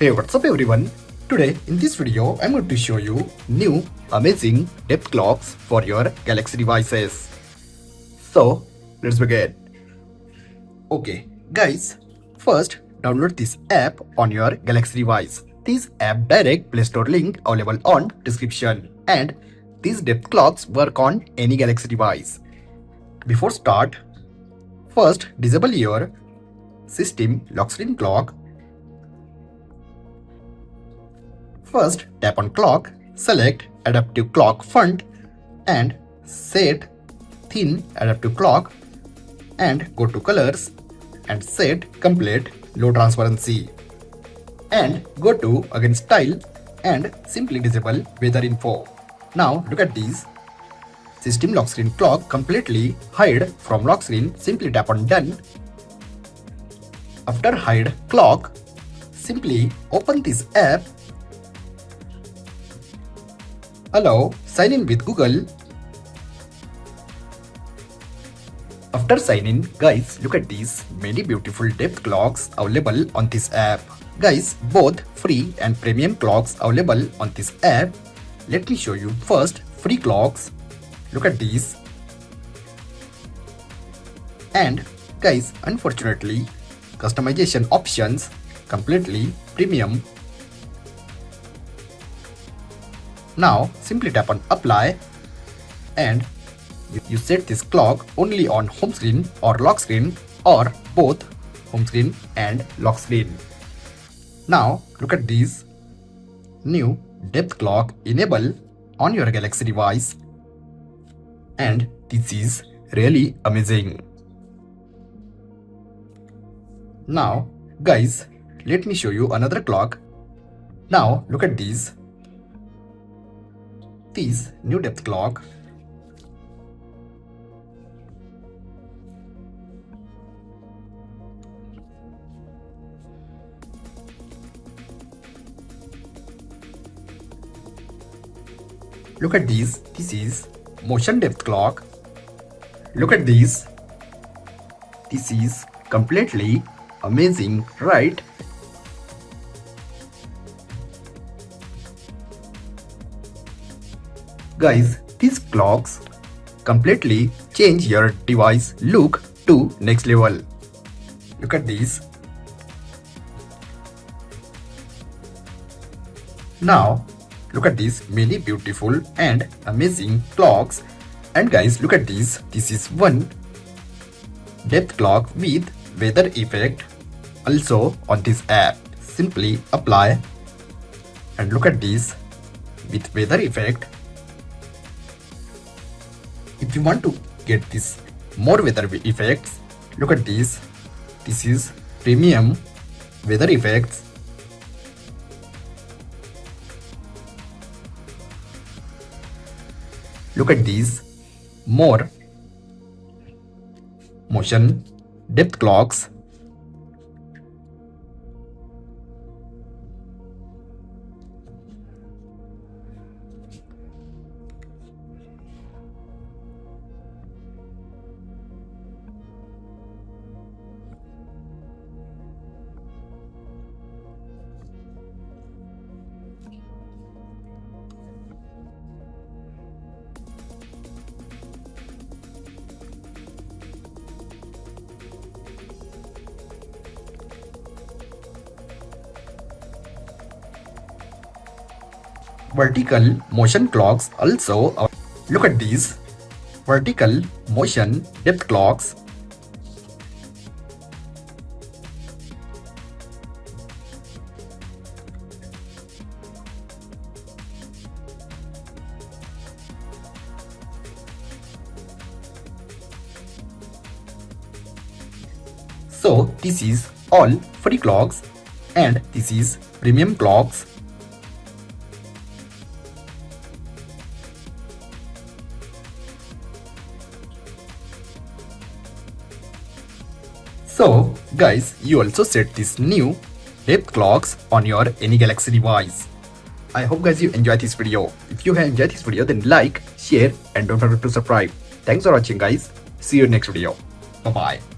Hey, what's up everyone? Today in this video I'm going to show you new amazing depth clocks for your Galaxy devices. So let's begin. Okay guys, first download this app on your Galaxy device. This app direct Play Store link available on description, and these depth clocks work on any Galaxy device. Before start, first disable your system lock screen clock. First tap on clock, select adaptive clock font and set thin adaptive clock, and go to colors and set complete low transparency, and go to again style and simply disable weather info. Now look at these. System lock screen clock completely hide from lock screen. Simply tap on done. After hide clock, simply open this app. Allow sign in with Google. After sign in, guys, look at these many beautiful depth clocks available on this app. Guys, both free and premium clocks available on this app. Let me show you first free clocks. Look at these. And guys, unfortunately, customization options completely premium. Now simply tap on apply, and you set this clock only on home screen or lock screen, or both home screen and lock screen. Now look at these new depth clock enable on your Galaxy device, and this is really amazing. Now guys, let me show you another clock. Now look at these. This new depth clock. Look at these. This is motion depth clock. Look at these. This is completely amazing, right? Guys, these clocks completely change your device look to next level. Look at these. Now look at these many beautiful and amazing clocks. And guys, look at these. This is one depth clock with weather effect also on this app. Simply apply, and look at this with weather effect. If you want to get this more weather effects, look at this. This is premium weather effects. Look at these more motion depth clocks. Vertical motion clocks also. Look at these vertical motion depth clocks. So this is all free clocks, and this is premium clocks. So guys, you also set this new depth clocks on your any Galaxy device. I hope guys you enjoyed this video. If you have enjoyed this video, then like, share and don't forget to subscribe. Thanks for watching guys. See you in next video. Bye bye.